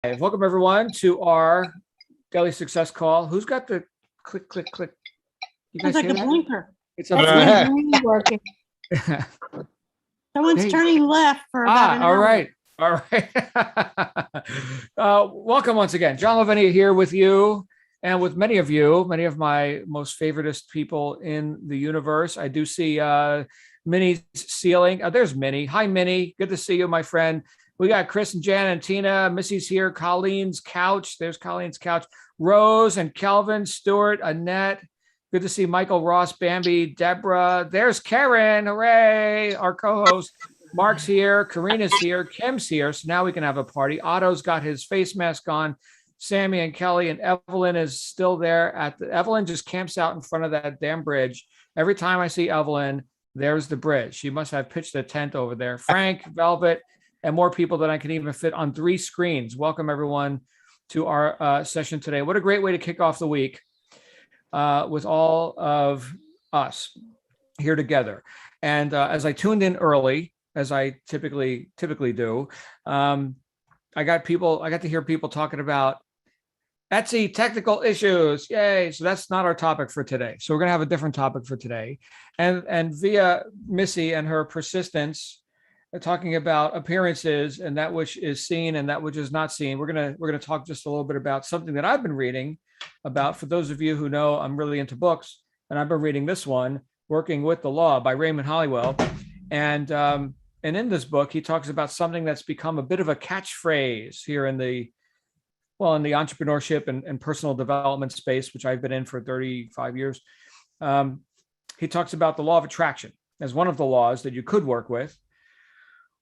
Welcome everyone to our daily success call. Who's got the click, click, click? You Sounds guys like hear a that? blinker. It's That's a my brain working. blink. Someone's Hey. turning left for about an All hour. right. All right. Welcome once again. John Lavenia here with you and with many of you, many of my most favoritist people in the universe. I do see Minnie's ceiling. There's Minnie. Hi, Minnie. Good to see you, my friend. We got Chris and Jan and Tina. Missy's here. Colleen's couch. There's Colleen's couch. Rose and Kelvin, Stuart, Annette. Good to see Michael, Ross, Bambi, Deborah. There's Karen. Hooray. Our co-host. Mark's here. Karina's here. Kim's here. So now we can have a party. Otto's got his face mask on. Sammy and Kelly and Evelyn is still there. Evelyn just camps out in front of that damn bridge. Every time I see Evelyn, there's the bridge. She must have pitched a tent over there. Frank, Velvet, and more people than I can even fit on 3 screens. Welcome, everyone, to our session today. What a great way to kick off the week with all of us here together. And as I tuned in early, as I typically do, I got to hear people talking about Etsy technical issues. Yay. So that's not our topic for today. So we're going to have a different topic for today. And via Missy and her persistence, talking about appearances and that which is seen and that which is not seen. We're gonna talk just a little bit about something that I've been reading about. For those of you who know, I'm really into books, and I've been reading this one, Working with the Law by Raymond Hollywell. And in this book, he talks about something that's become a bit of a catchphrase here in the entrepreneurship and personal development space, which I've been in for 35 years. He talks about the law of attraction as one of the laws that you could work with,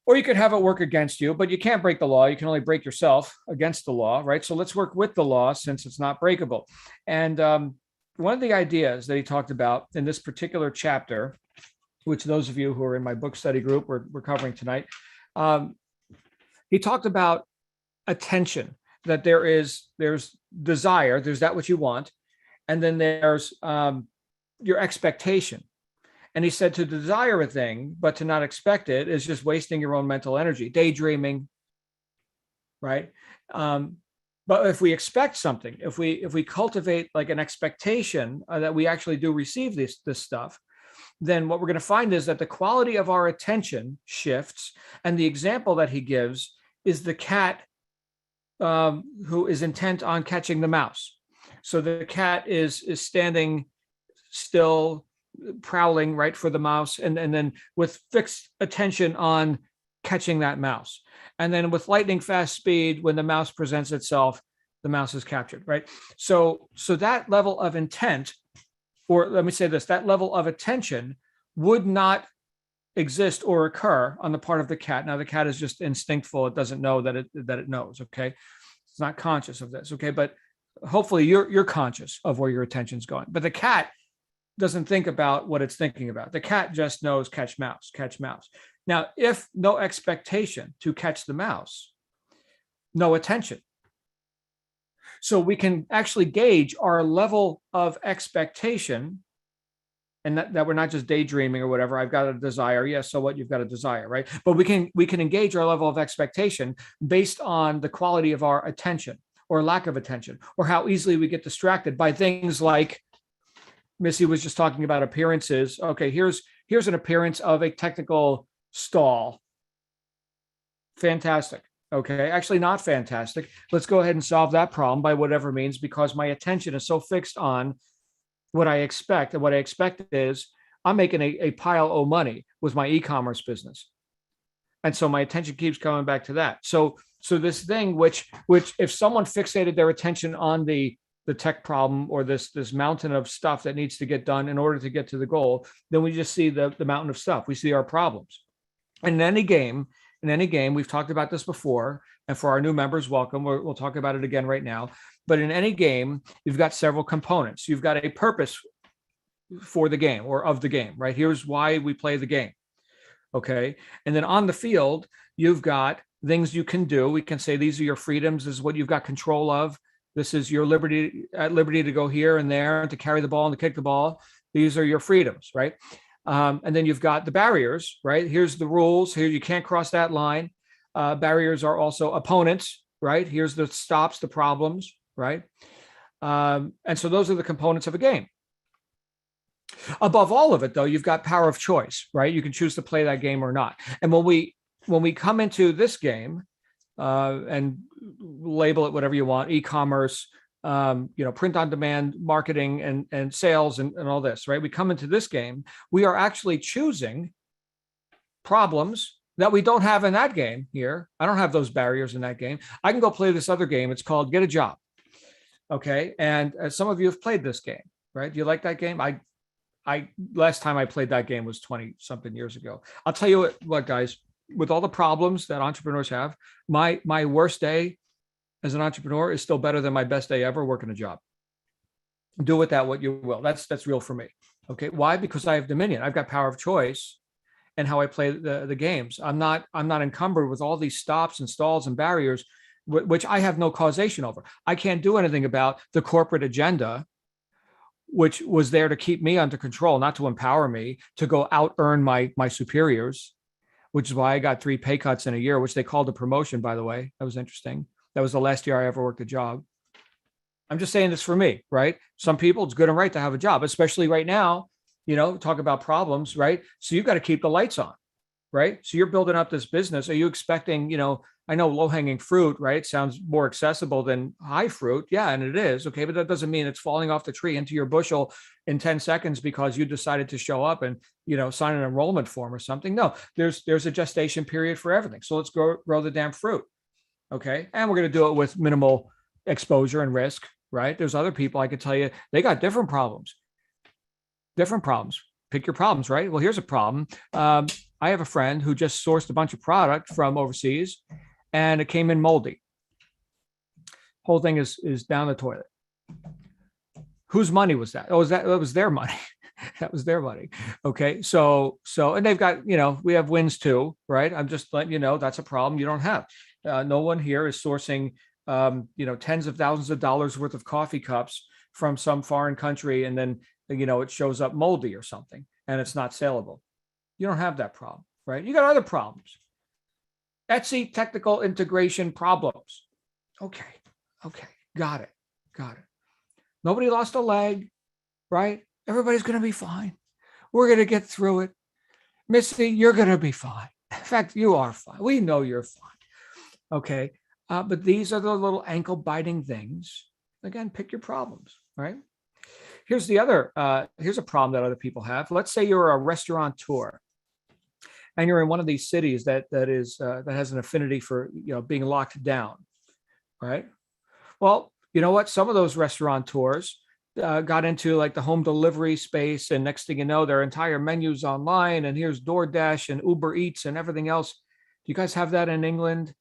or you could have it work against you, but you can't break the law. You can only break yourself against the law, right? So let's work with the law since it's not breakable. And one of the ideas that he talked about in this particular chapter, which those of you who are in my book study group we're covering tonight, he talked about attention, that there's desire, there's that which you want, and then there's your expectation. And he said to desire a thing, but to not expect it is just wasting your own mental energy, daydreaming, right? But if we expect something, if we cultivate like an expectation that we actually do receive this stuff, then what we're going to find is that the quality of our attention shifts. And the example that he gives is the cat who is intent on catching the mouse. So the cat is standing still, prowling right for the mouse, and then with fixed attention on catching that mouse. And then with lightning fast speed, when the mouse presents itself, the mouse is captured, right? So that level of intent, or let me say this, that level of attention would not exist or occur on the part of the cat. Now the cat is just instinctful. It doesn't know that it knows, okay? It's not conscious of this, okay? But hopefully you're conscious of where your attention's going. But the cat doesn't think about what it's thinking about. The cat just knows catch mouse, catch mouse. Now, if no expectation to catch the mouse, no attention. So we can actually gauge our level of expectation, and that we're not just daydreaming or whatever. I've got a desire. Yes, so what? You've got a desire, right? But we can engage our level of expectation based on the quality of our attention or lack of attention, or how easily we get distracted by things like Missy was just talking about appearances. Okay, here's an appearance of a technical stall. Fantastic. Okay, actually not fantastic. Let's go ahead and solve that problem by whatever means, because my attention is so fixed on what I expect. And what I expect is I'm making a pile of money with my e-commerce business. And so my attention keeps coming back to that. So this thing, which if someone fixated their attention on the tech problem or this mountain of stuff that needs to get done in order to get to the goal, then we just see the mountain of stuff. We see our problems. And in any game, we've talked about this before, and for our new members, welcome. We'll talk about it again right now. But in any game, you've got several components. You've got a purpose for the game or of the game, right? Here's why we play the game. Okay. And then on the field, you've got things you can do. We can say these are your freedoms. This is what you've got control of. This is your liberty to go here and there and to carry the ball and to kick the ball. These are your freedoms, right? And then you've got the barriers, right? Here's the rules. Here, you can't cross that line. Barriers are also opponents, right? Here's the stops, the problems, right? And so those are the components of a game. Above all of it, though, you've got power of choice, right? You can choose to play that game or not. And when we come into this game, and label it whatever you want, e-commerce, print on demand marketing and sales and all this, right? We come into this game, we are actually choosing problems that we don't have in that game here. I don't have those barriers in that game. I can go play this other game. It's called Get a Job. Okay. And some of you have played this game, right? Do you like that game? I last time I played that game was 20 something years ago. I'll tell you what, guys, with all the problems that entrepreneurs have, my worst day as an entrepreneur is still better than my best day ever working a job. Do with that what you will. That's real for me. Okay. Why? Because I have dominion. I've got power of choice and how I play the games. I'm not encumbered with all these stops and stalls and barriers, which I have no causation over. I can't do anything about the corporate agenda, which was there to keep me under control, not to empower me to go out earn my superiors, which is why I got 3 pay cuts in a year, which they called a promotion, by the way. That was interesting. That was the last year I ever worked a job. I'm just saying this for me, right? Some people, it's good and right to have a job, especially right now, talk about problems, right? So you've got to keep the lights on, right? So you're building up this business. Are you expecting, I know low-hanging fruit, right? Sounds more accessible than high fruit. Yeah, and it is. Okay, but that doesn't mean it's falling off the tree into your bushel in 10 seconds because you decided to show up and, sign an enrollment form or something. No, there's a gestation period for everything. So let's grow the damn fruit. Okay. And we're going to do it with minimal exposure and risk, right? There's other people I could tell you, they got different problems. Pick your problems, right? Well, here's a problem. I have a friend who just sourced a bunch of product from overseas and it came in moldy. Whole thing is down the toilet. Whose money was that? Oh, that was their money. That was their money. Okay. So, and they've got, we have wins too, right? I'm just letting you know that's a problem you don't have. No one here is sourcing, tens of thousands of dollars worth of coffee cups from some foreign country. And then, it shows up moldy or something and it's not saleable. You don't have that problem, right? You got other problems. Etsy technical integration problems. Okay. Got it. Nobody lost a leg, right? Everybody's going to be fine. We're going to get through it. Missy, you're going to be fine. In fact, you are fine. We know you're fine. Okay. But these are the little ankle biting things. Again, pick your problems, right? Here's a problem that other people have. Let's say you're a restaurateur and you're in one of these cities that has an affinity for, being locked down, right? Well, you know what? Some of those restaurateurs got into like the home delivery space, and next thing you know, their entire menu's online, and here's DoorDash and Uber Eats and everything else. Do you guys have that in England?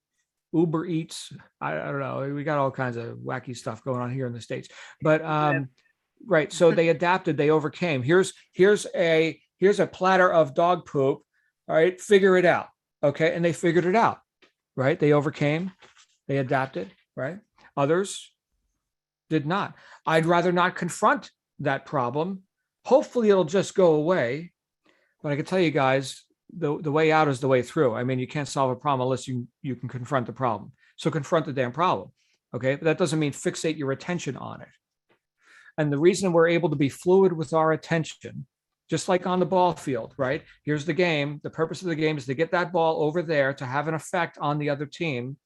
Uber Eats? I don't know. We got all kinds of wacky stuff going on here in the States, but right. So they adapted. They overcame. Here's a platter of dog poop. All right, figure it out. Okay, and they figured it out. Right? They overcame. They adapted. Right? Others did not. I'd rather not confront that problem. Hopefully it'll just go away. But I can tell you guys, the way out is the way through. I mean, you can't solve a problem unless you can confront the problem. So confront the damn problem. Okay. But that doesn't mean fixate your attention on it. And the reason we're able to be fluid with our attention, just like on the ball field, right? Here's the game. The purpose of the game is to get that ball over there to have an effect on the other team,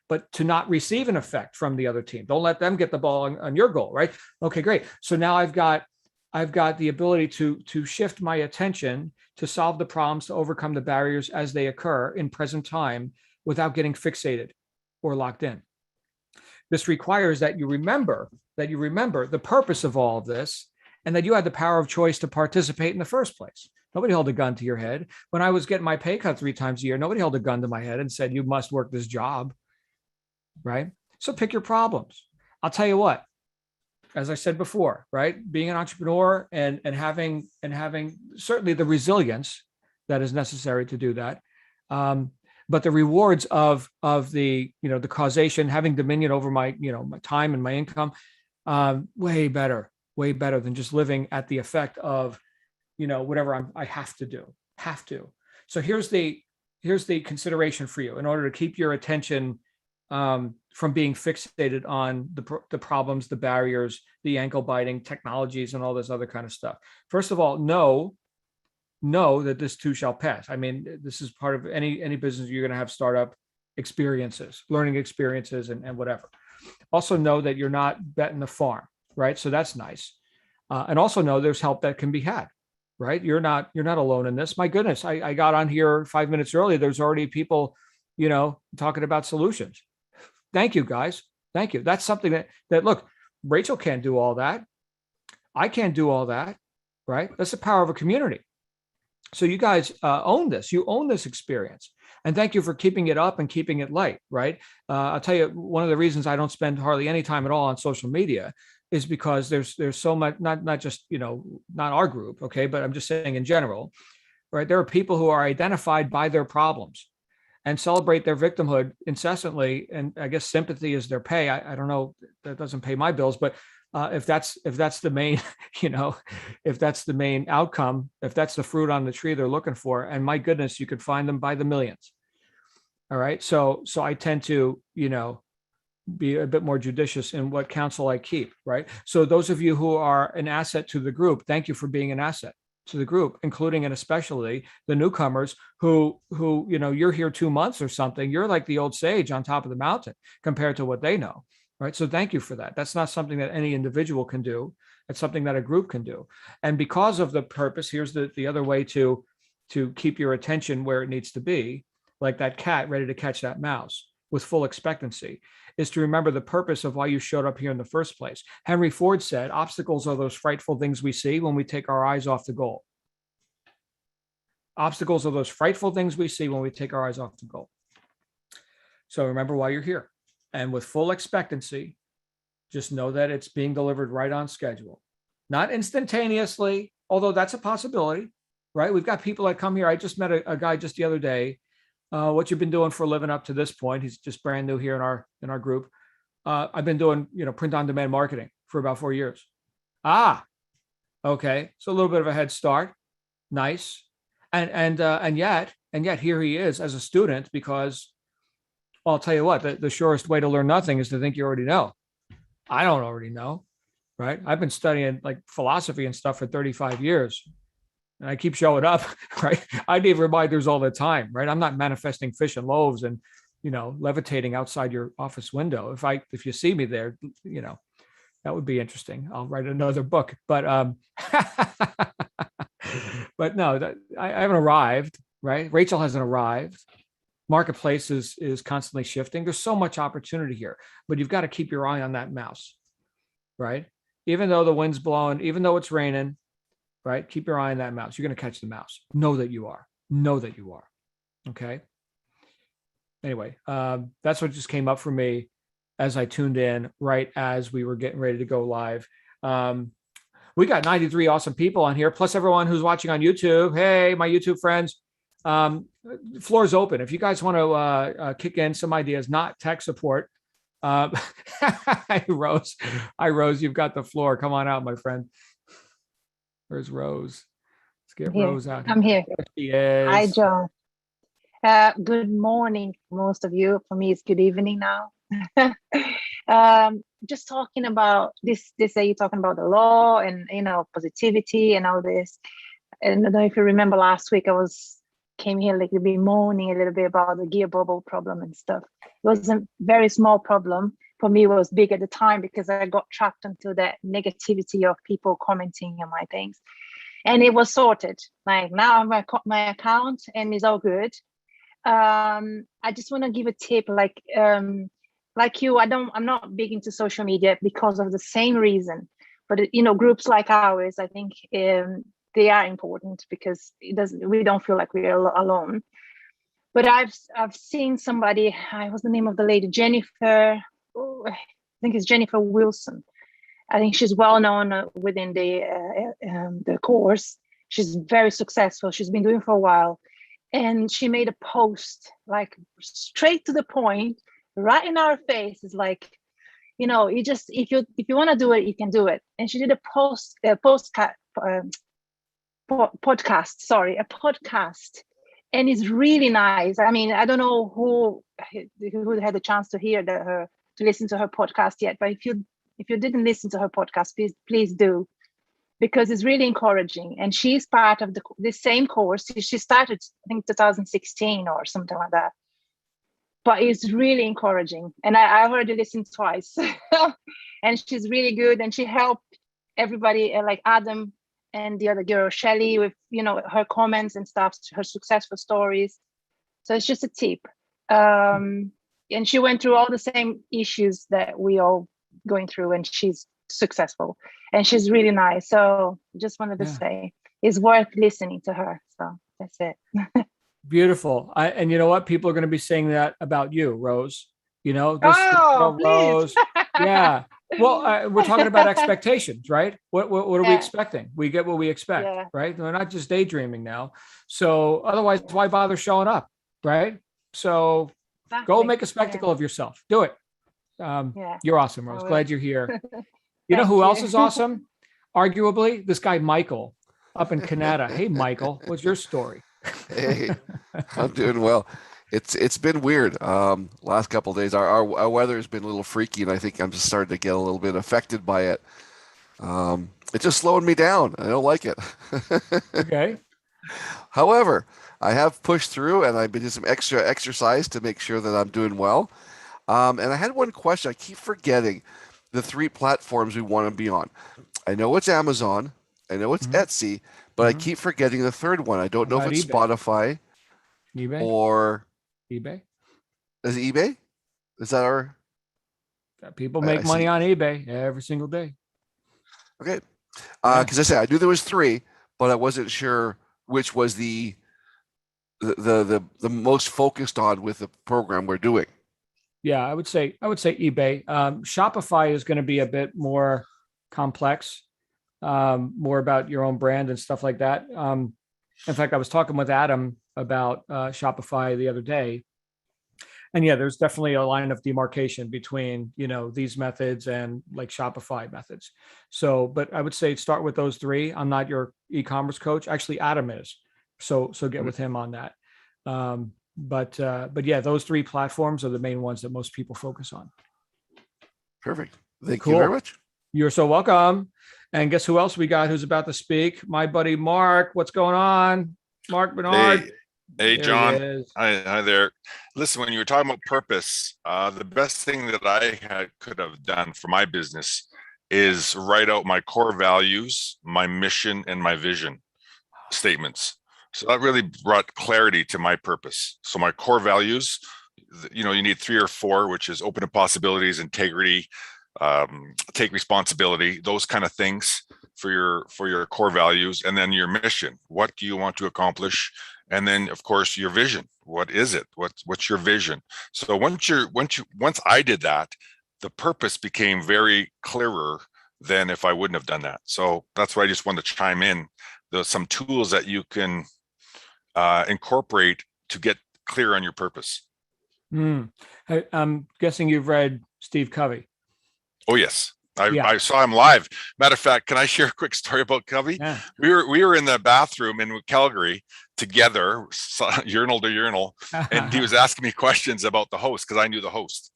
but to not receive an effect from the other team. Don't let them get the ball on your goal, right? Okay, great. So now I've got the ability to shift my attention to solve the problems, to overcome the barriers as they occur in present time without getting fixated or locked in. This requires that you remember the purpose of all of this and that you had the power of choice to participate in the first place. Nobody held a gun to your head. When I was getting my pay cut 3 times a year, nobody held a gun to my head and said, you must work this job. Right? So pick your problems. I'll tell you what, as I said before, right? Being an entrepreneur and having certainly the resilience that is necessary to do that. But the rewards of the, the causation, having dominion over my, my time and my income, way better than just living at the effect of, whatever I have to do. So here's the consideration for you in order to keep your attention from being fixated on the problems, the barriers, the ankle biting technologies, and all this other kind of stuff. First of all, know that this too shall pass. I mean, this is part of any business. You're going to have startup experiences, learning experiences, and whatever. Also know that you're not betting the farm, right? So that's nice. And also know there's help that can be had, right? You're not alone in this. My goodness, I got on here 5 minutes early. There's already people, talking about solutions. Thank you, guys. Thank you. That's something that look, Rachel can't do all that. I can't do all that, right? That's the power of a community. So you guys own this. You own this experience. And thank you for keeping it up and keeping it light, right? I'll tell you, one of the reasons I don't spend hardly any time at all on social media is because there's so much, not just, not our group, okay, but I'm just saying in general, right? There are people who are identified by their problems and celebrate their victimhood incessantly. And I guess sympathy is their pay. I don't know, that doesn't pay my bills, but if that's the main, if that's the main outcome, if that's the fruit on the tree they're looking for, and my goodness, you could find them by the millions. All right. So I tend to, be a bit more judicious in what counsel I keep. Right. So those of you who are an asset to the group, thank you for being an asset to the group, including and especially the newcomers who, you're here 2 months or something. You're like the old sage on top of the mountain compared to what they know. Right. So thank you for that. That's not something that any individual can do. It's something that a group can do. And because of the purpose, here's the other way to keep your attention where it needs to be, like that cat ready to catch that mouse with full expectancy, is to remember the purpose of why you showed up here in the first place. Henry Ford said, obstacles are those frightful things we see when we take our eyes off the goal. Obstacles are those frightful things we see when we take our eyes off the goal. So remember why you're here. And with full expectancy, just know that it's being delivered right on schedule. Not instantaneously, although that's a possibility, right? We've got people that come here. I just met a guy just the other day. What you've been doing for a living up to this point? He's just brand new here in our group. I've been doing, print on demand marketing for about 4 years. Okay. So a little bit of a head start. Nice. And yet here he is as a student, because I'll tell you what, the surest way to learn nothing is to think you already know. I don't already know, right? I've been studying like philosophy and stuff for 35 years. And I keep showing up, right? I need reminders all the time, right? I'm not manifesting fish and loaves and, levitating outside your office window. If you see me there, that would be interesting. I'll write another book, but, but no, I haven't arrived, right? Rachel hasn't arrived. Marketplace is constantly shifting. There's so much opportunity here, but you've got to keep your eye on that mouse, right? Even though the wind's blowing, even though it's raining, right? Keep your eye on that mouse. You're going to catch the mouse. Know that you are. Know that you are. Okay. Anyway, that's what just came up for me as I tuned in right as we were getting ready to go live. We got 93 awesome people on here, plus everyone who's watching on YouTube. Hey, my YouTube friends. Floor is open. If you guys want to kick in some ideas, not tech support. Hi, Rose. You've got the floor. Come on out, my friend. Where's Rose? Let's get Rose out. I'm here. There she is. Hi, John. Good morning, most of you. For me, it's good evening now. Just talking about this day, you're talking about the law and positivity and all this. And I don't know if you remember last week, came here like a bit moaning a little bit about the gear bubble problem and stuff. It was a very small problem. For me, it was big at the time because I got trapped into that negativity of people commenting on my things. And it was sorted. Like now I have my account and it's all good. I just want to give a tip, like you, I'm not big into social media because of the same reason. But groups like ours, I think they are important because we don't feel like we're alone. But I've seen somebody, what's the name of the lady? Jennifer, I think it's Jennifer Wilson. I think she's well known within the course. She's very successful. She's been doing for a while. And she made a post, like straight to the point, right in our face. It's like, you just, if you want to do it, you can do it. And she did a podcast, and it's really nice. I mean, I don't know who had the chance to hear her to listen to her podcast yet, but if you didn't listen to her podcast, please do, because it's really encouraging. And she's part of the same course. She started, I think, 2016 or something like that. But it's really encouraging. And I've already listened twice. And she's really good. And she helped everybody, like Adam and the other girl, Shelly, with, her comments and stuff, her successful stories. So it's just a tip. And she went through all the same issues that we all going through, and she's successful and she's really nice. So just wanted to say it's worth listening to her. So that's it. Beautiful. And you know what? People are going to be saying that about you, Rose. This Oh, Rose. Yeah. Well, we're talking about expectations, right? What are we expecting? We get what we expect, right? We're not just daydreaming now. So otherwise, why bother showing up, right? So go make a spectacle of yourself. Do it. You're awesome, Rose. Glad you're here. You know who else is awesome? Arguably, this guy, Michael, up in Canada. Hey, Michael, what's your story? Hey, I'm doing well. It's been weird. Last couple of days, our weather has been a little freaky, and I think I'm just starting to get a little bit affected by it. It's just slowing me down. I don't like it. Okay. However, I have pushed through, and I've been doing some extra exercise to make sure that I'm doing well. And I had one question. I keep forgetting the 3 platforms we want to be on. I know it's Amazon. I know it's Etsy, but I keep forgetting the third one. I don't know if it's eBay? Spotify eBay or eBay. Is it eBay? Is that our? People make money on eBay every single day. Okay, because I said I knew there was 3, but I wasn't sure which was the most focused on with the program we're doing. Yeah, I would say eBay. Shopify is going to be a bit more complex, more about your own brand and stuff like that. In fact, I was talking with Adam about Shopify the other day, and there's definitely a line of demarcation between these methods and like Shopify methods. So, but I would say start with those 3. I'm not your e-commerce coach. Actually, Adam is. So get with him on that. But yeah, those 3 platforms are the main ones that most people focus on. Perfect. Thank you very much. You're so welcome. And guess who else we got who's about to speak? My buddy Mark. What's going on? Mark Bernard. Hey, John. Hi there. Listen, when you were talking about purpose, the best thing that I could have done for my business is write out my core values, my mission, and my vision statements. So that really brought clarity to my purpose. So my core values, you need 3 or 4, which is open to possibilities, integrity, take responsibility, those kind of things for your core values. And then your mission, what do you want to accomplish? And then of course your vision, what is it? What's your vision? So once I did that, the purpose became very clearer than if I wouldn't have done that. So that's why I just wanted to chime in. There's some tools that you can incorporate to get clear on your purpose. I'm guessing you've read Steve Covey. Oh yes, I saw him live. Matter of fact, can I share a quick story about Covey? Yeah. We were in the bathroom in Calgary together, urinal to urinal, and he was asking me questions about the host because I knew the host.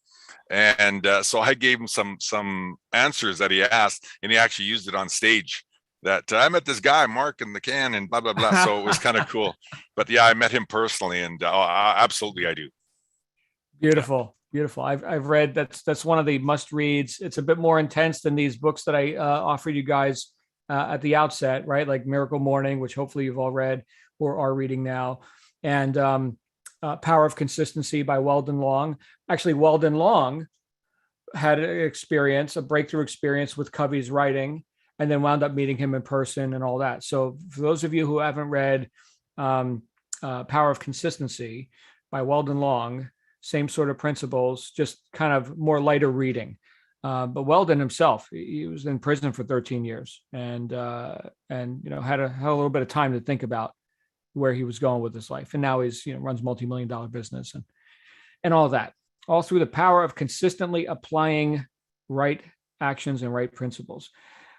And so I gave him some answers that he asked, and he actually used it on stage. That I met this guy, Mark, in the can, and blah, blah, blah. So it was kind of cool. But yeah, I met him personally, and absolutely I do. Beautiful. I've read that's one of the must reads. It's a bit more intense than these books that I offered you guys at the outset, right? Like Miracle Morning, which hopefully you've all read or are reading now. And Power of Consistency by Weldon Long. Actually, Weldon Long had a breakthrough experience with Covey's writing, and then wound up meeting him in person and all that. So for those of you who haven't read Power of Consistency by Weldon Long, same sort of principles, just kind of more lighter reading. But Weldon himself, he was in prison for 13 years and had a little bit of time to think about where he was going with his life. And now he's, runs multi-million-dollar business and all of that, all through the power of consistently applying right actions and right principles.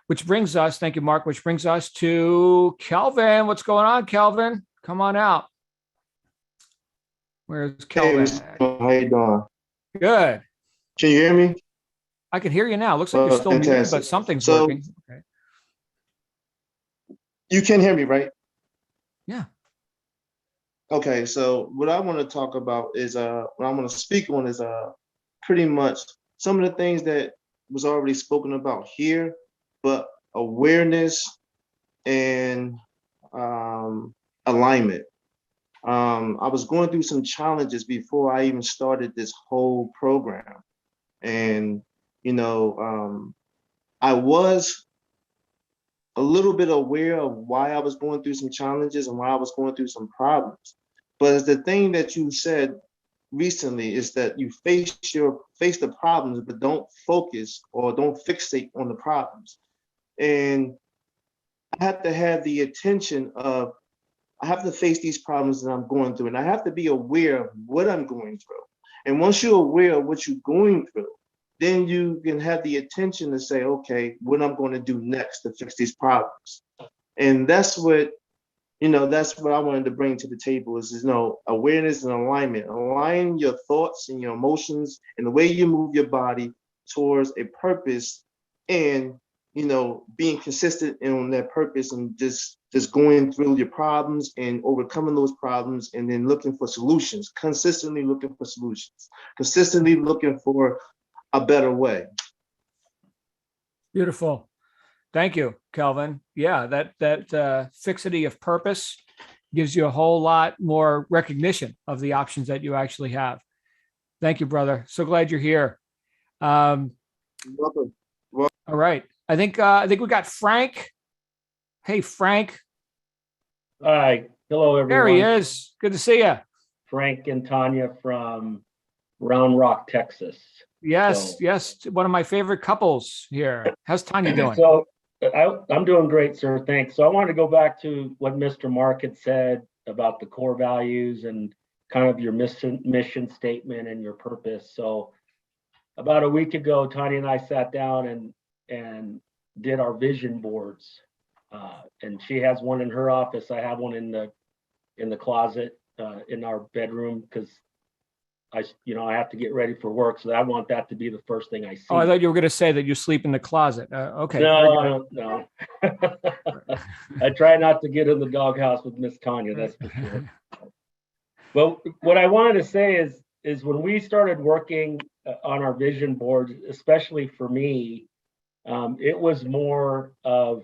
Which brings us, thank you, Mark, which brings us to Kelvin. What's going on, Kelvin? Come on out. Where's Kelvin? Hey, how you doing? Good. Can you hear me? I can hear you now. Looks like you're still muted, Fantastic. but something's So- working. Okay. You can hear me, right? Yeah. Okay, so what I want to talk about is what I want to speak on is pretty much some of the things that was already spoken about here, but awareness and alignment. I was going through some challenges before I even started this whole program. And, I was a little bit aware of why I was going through some challenges and why I was going through some problems. But the thing that you said recently is that you face the problems, but don't focus or don't fixate on the problems. And I have to have the attention of, I have to face these problems that I'm going through, and I have to be aware of what I'm going through. And once you're aware of what you're going through, then you can have the attention to say, okay, what I'm going to do next to fix these problems. And that's what I wanted to bring to the table is, awareness and alignment. Align your thoughts and your emotions and the way you move your body towards a purpose, and, being consistent on that purpose, and just going through your problems and overcoming those problems, and then looking for solutions, consistently looking for solutions, consistently looking for a better way. Beautiful. Thank you, Kelvin. Yeah, that fixity of purpose gives you a whole lot more recognition of the options that you actually have. Thank you, brother. So glad you're here. Welcome. All right. I think we got Frank. Hey, Frank. Hi. Hello, everyone. There he is. Good to see you. Frank and Tanya from Round Rock, Texas. Yes, So- yes. One of my favorite couples here. How's Tanya doing? So I'm doing great, sir. Thanks. So I wanted to go back to what Mr. Mark had said about the core values and kind of your mission statement and your purpose. So about a week ago, Tanya and I sat down and did our vision boards. And she has one in her office. I have one in the closet in our bedroom, because I have to get ready for work. So I want that to be the first thing I see. Oh, I thought you were going to say that you sleep in the closet. Okay. very good. No. I try not to get in the doghouse with Miss Tanya, that's for sure. But what I wanted to say is when we started working on our vision board, especially for me, it was more of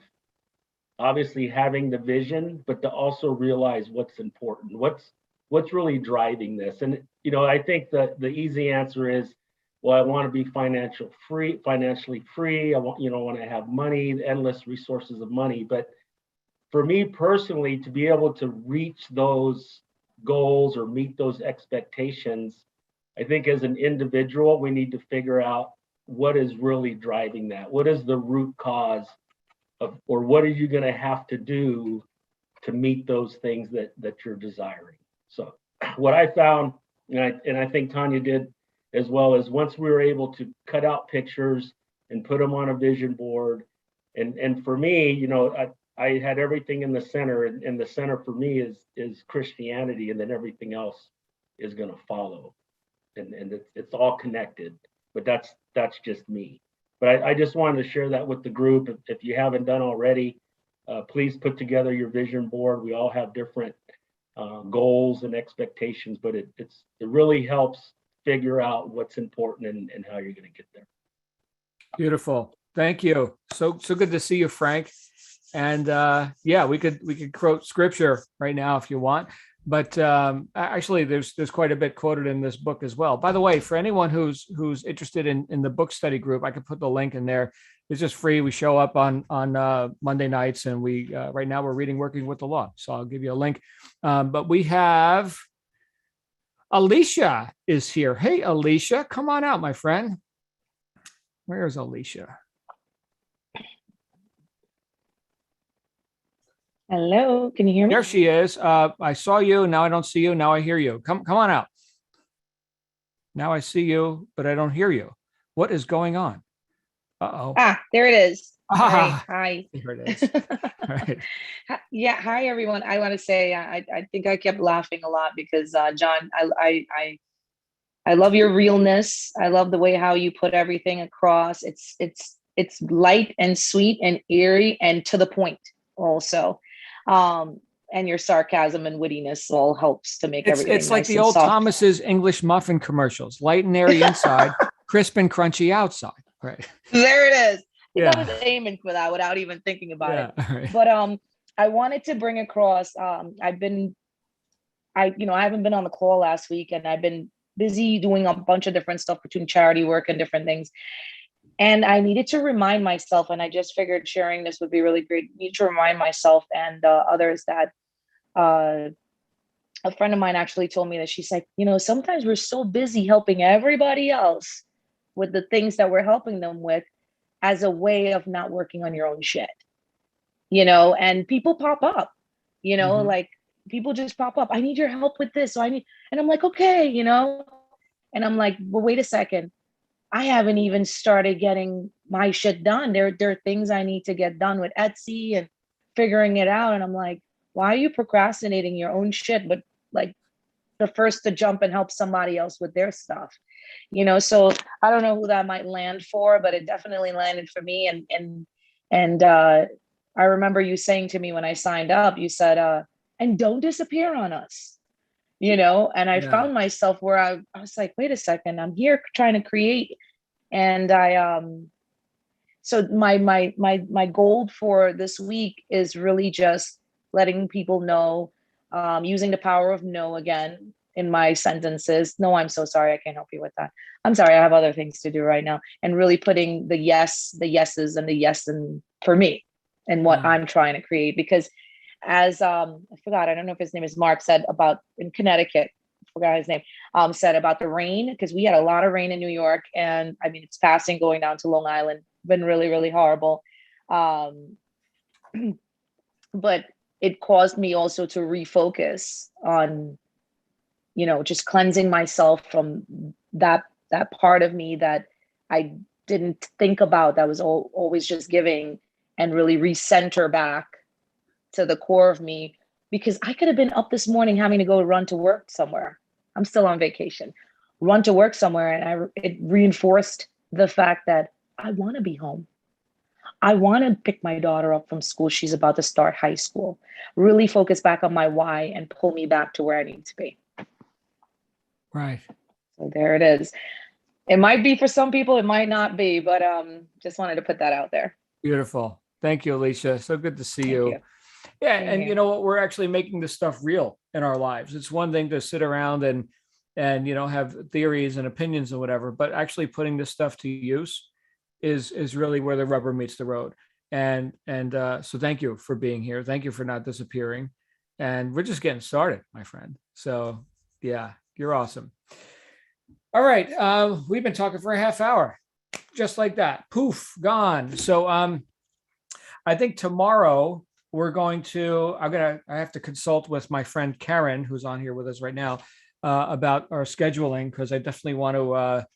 obviously having the vision, but to also realize what's important, what's really driving this. And I think that the easy answer is, well, I want to be financially free. I want to have money, endless resources of money. But for me personally, to be able to reach those goals or meet those expectations, I think as an individual, we need to figure out what is really driving that. What is the root cause of, or what are you going to have to do to meet those things that you're desiring? So what I found, and I think Tanya did as well, is once we were able to cut out pictures and put them on a vision board, and for me, I had everything in the center, and the center for me is Christianity, and then everything else is going to follow, and it's all connected. But that's just me. But I just wanted to share that with the group. If you haven't done already, please put together your vision board. We all have different goals and expectations, but it really helps figure out what's important and how you're going to get there. Beautiful. Thank you. So good to see you, Frank. And yeah, we could quote scripture right now if you want. But actually, there's quite a bit quoted in this book as well. By the way, for anyone who's interested in the book study group, I could put the link in there. It's just free. We show up on Monday nights, and we right now we're reading Working with the Law. So I'll give you a link. But we have Alicia is here. Hey, Alicia, come on out, my friend. Where is Alicia? Hello, can you hear me? There she is. I saw you. Now I don't see you. Now I hear you. Come on out. Now I see you, but I don't hear you. What is going on? Uh-oh. There it is. Ah, Hi. there it is. All right. Yeah, hi everyone. I want to say I think I kept laughing a lot because John, I love your realness. I love the way how you put everything across. It's light and sweet and eerie and to the point also. And your sarcasm and wittiness all helps to make everything It's like nice the and old soft. Thomas's English muffin commercials, light and airy inside, crisp and crunchy outside. Right. There it is. Yeah. I was aiming for that without even thinking about it. Right. But I wanted to bring across, I haven't been on the call last week, and I've been busy doing a bunch of different stuff between charity work and different things. And I needed to remind myself, and I just figured sharing this would be really great. I need to remind myself and others that a friend of mine actually told me that she's like, sometimes we're so busy helping everybody else with the things that we're helping them with as a way of not working on your own shit, and people pop up, Mhm. like people just pop up. I need your help with this. And I'm like, okay, and I'm like, well, wait a second. I haven't even started getting my shit done. There are things I need to get done with Etsy and figuring it out. And I'm like, why are you procrastinating your own shit, but like the first to jump and help somebody else with their stuff? So I don't know who that might land for, but it definitely landed for me. And I remember you saying to me when I signed up, you said, and don't disappear on us, and I Yeah. found myself where I was like, wait a second, I'm here trying to create. And so my goal for this week is really just letting people know, using the power of no again in my sentences. No, I'm so sorry, I can't help you with that. I'm sorry, I have other things to do right now. And really putting the yeses and the yes and for me and what I'm trying to create. Because as I forgot, I don't know if his name is Mark, said about in Connecticut, forgot his name, said about the rain, because we had a lot of rain in New York, and I mean, it's passing going down to Long Island, been really, really horrible. But it caused me also to refocus on, just cleansing myself from that part of me that I didn't think about, that was always just giving, and really recenter back to the core of me, because I could have been up this morning having to go run to work somewhere. I'm still on vacation, run to work somewhere. And it reinforced the fact that I want to be home. I want to pick my daughter up from school. She's about to start high school, really focus back on my why and pull me back to where I need to be. Right. So there it is. It might be for some people, it might not be, but just wanted to put that out there. Beautiful. Thank you, Alicia. So good to see Thank you. you. Yeah. Same And here. you know what? We're actually making this stuff real in our lives. It's one thing to sit around and have theories and opinions and whatever, but actually putting this stuff to use is really where the rubber meets the road. And so thank you for being here. Thank you for not disappearing. And we're just getting started, my friend. So yeah, you're awesome. All right. We've been talking for a half hour, just like that. Poof, gone. So I think tomorrow we're going to, I have to consult with my friend Karen, who's on here with us right now, about our scheduling, because I definitely want to,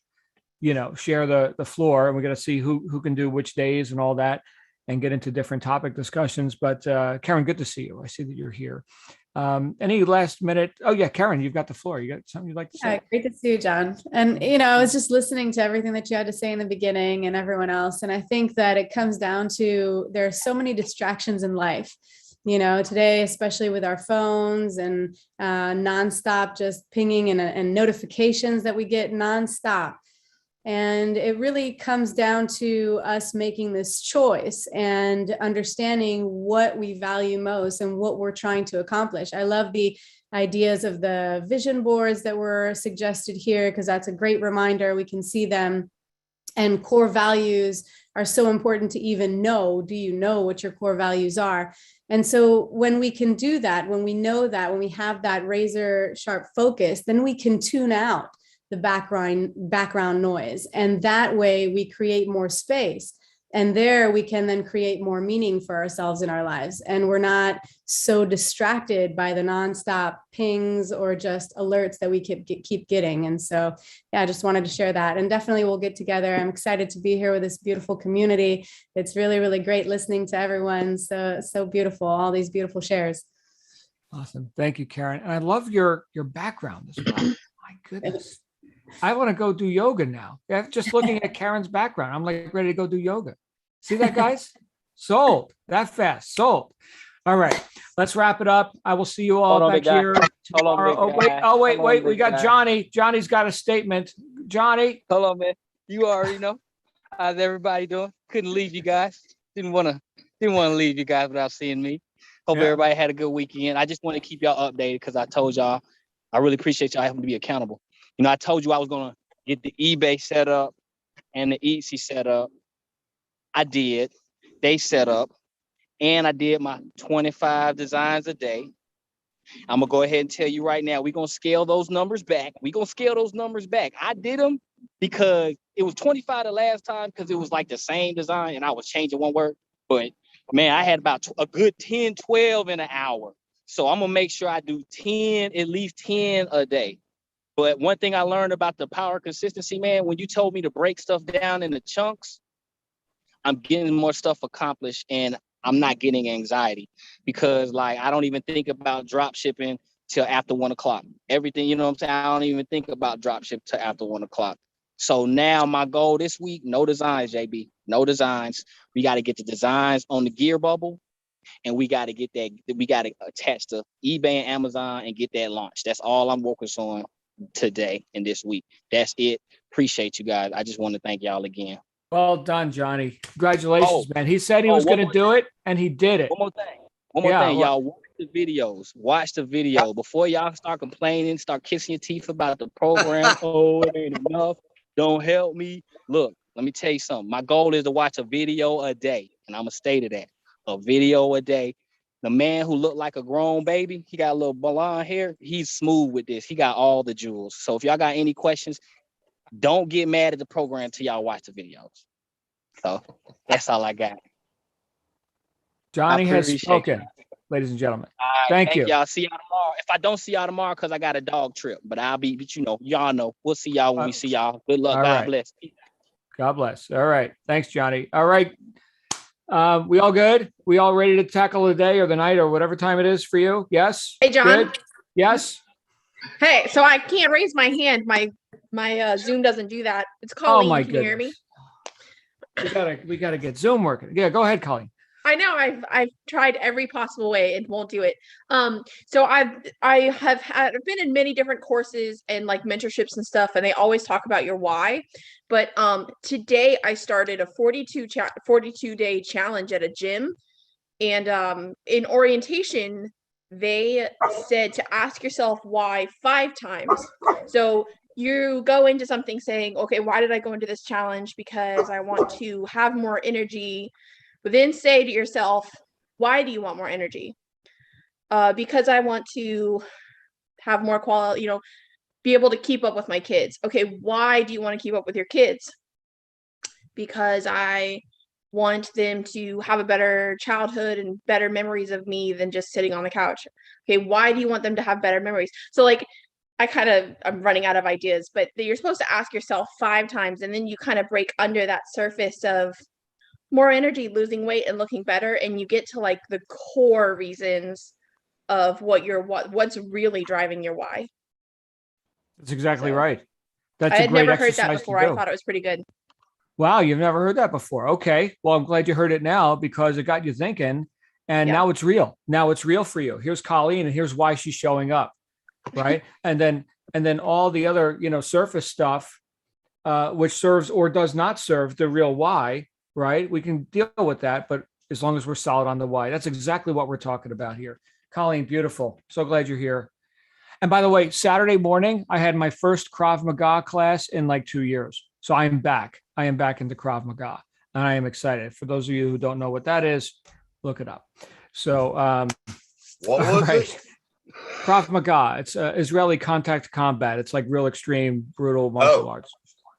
share the floor, and we're going to see who can do which days and all that, and get into different topic discussions. But Karen, good to see you. I see that you're here. Any last minute? Oh yeah, Karen, you've got the floor. You got something you'd like to say? Yeah, great to see you, John. And, I was just listening to everything that you had to say in the beginning and everyone else. And I think that it comes down to, there are so many distractions in life, today, especially with our phones and nonstop just pinging and notifications that we get nonstop. And it really comes down to us making this choice and understanding what we value most and what we're trying to accomplish. I love the ideas of the vision boards that were suggested here, because that's a great reminder. We can see them. And core values are so important to even know. Do you know what your core values are? And so when we can do that, when we know that, when we have that razor sharp focus, then we can tune out the background noise. And that way we create more space. And there we can then create more meaning for ourselves in our lives. And we're not so distracted by the nonstop pings or just alerts that we keep getting. And so, yeah, I just wanted to share that. And definitely we'll get together. I'm excited to be here with this beautiful community. It's really, really great listening to everyone. So beautiful, all these beautiful shares. Awesome. Thank you, Karen. And I love your background as well. My goodness. I want to go do yoga now. Yeah, just looking at Karen's background, I'm like ready to go do yoga. See that, guys? Sold. That fast. Sold. All right, let's wrap it up. I will see you all Hold on, back big guy. here Hold on, tomorrow. big Oh, wait. guy. Oh, wait, Hold on, wait. We big got guy. Johnny. Johnny's got a statement. Johnny. Hold on, man. You already know. How's everybody doing? Couldn't leave you guys. Didn't want to leave you guys without seeing me. Hope Yeah. everybody had a good weekend. I just want to keep y'all updated because I told y'all I really appreciate y'all having to be accountable. You know, I told you I was gonna get the eBay set up and the Etsy set up. I did. They set up, and I did my 25 designs a day. I'm gonna go ahead and tell you right now, we're gonna scale those numbers back. I did them because it was 25 the last time because it was like the same design and I was changing one word. But man, I had about a good 10, 12 in an hour. So I'm gonna make sure I do 10, at least 10 a day. But one thing I learned about the power of consistency, man, when you told me to break stuff down into chunks, I'm getting more stuff accomplished and I'm not getting anxiety because like I don't even think about drop shipping till after 1 o'clock. Everything, you know what I'm saying? I don't even think about drop ship till after 1 o'clock. So now my goal this week, no designs, JB, no designs. We got to get the designs on the gear bubble and we got to attach to eBay and Amazon and get that launched. That's all I'm focused on today and this week. That's it. Appreciate you guys. I just want to thank y'all again. Well done, Johnny. Congratulations, man. He said he was going to do it, and he did it. One more thing, well- y'all. Watch the video before y'all start complaining, start kissing your teeth about the program. Oh, it ain't enough. Don't help me. Look, let me tell you something. My goal is to watch a video a day, and I'm gonna stay to that. A video a day. The man who looked like a grown baby, he got a little blonde hair. He's smooth with this. He got all the jewels. So if y'all got any questions, don't get mad at the program till y'all watch the videos. So that's all I got. Johnny has appreciate spoken, ladies and gentlemen. All right, Thank you. y'all. See y'all tomorrow. If I don't see y'all tomorrow, because I got a dog trip, but y'all know. We'll see y'all when we see y'all. Good luck. All God right. bless. God bless. All right. Thanks, Johnny. All right. We all good? We all ready to tackle the day or the night or whatever time it is for you? Yes? Hey, John. Good? Yes? Hey, so I can't raise my hand. My Zoom doesn't do that. It's Colleen. Oh my Can you hear me? goodness. We gotta get Zoom working. Yeah, go ahead, Colleen. I know I've tried every possible way. It won't do it. So I have been in many different courses and like mentorships and stuff, and they always talk about your why. But today I started a 42-day challenge at a gym, and in orientation they said to ask yourself why 5 times. So you go into something saying, okay, why did I go into this challenge? Because I want to have more energy. But then say to yourself, why do you want more energy? Because I want to have more quality, be able to keep up with my kids. Okay, why do you want to keep up with your kids? Because I want them to have a better childhood and better memories of me than just sitting on the couch. Okay, why do you want them to have better memories? So like, I'm running out of ideas, but you're supposed to ask yourself 5 times, and then you kind of break under that surface of more energy, losing weight, and looking better, and you get to like the core reasons of what's really driving your why. That's exactly So, right. That's I a had great never heard exercise that to before. I do. thought it was pretty good. Wow, you've never heard that before. Okay. Well, I'm glad you heard it now because it got you thinking. And Yeah. now it's real. Now it's real for you. Here's Colleen, and here's why she's showing up. Right. and then all the other, surface stuff, which serves or does not serve the real why. Right. We can deal with that, but as long as we're solid on the why, that's exactly what we're talking about here. Colleen, beautiful. So glad you're here. And by the way, Saturday morning, I had my first Krav Maga class in like 2 years. So I am back. I am back into Krav Maga, and I am excited. For those of you who don't know what that is, look it up. So, What was it? Krav Maga. It's Israeli contact combat. It's like real extreme, brutal martial arts.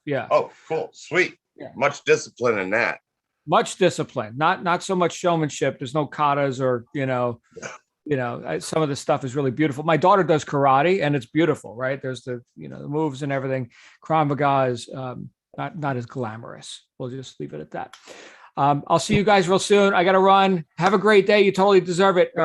Yeah. Oh, cool. Sweet. Yeah. Much discipline in that. Much discipline. Not so much showmanship. There's no katas or some of the stuff is really beautiful. My daughter does karate, and it's beautiful, right? There's the the moves and everything. Krav Maga is not as glamorous. We'll just leave it at that. I'll see you guys real soon. I got to run. Have a great day. You totally deserve it. All right.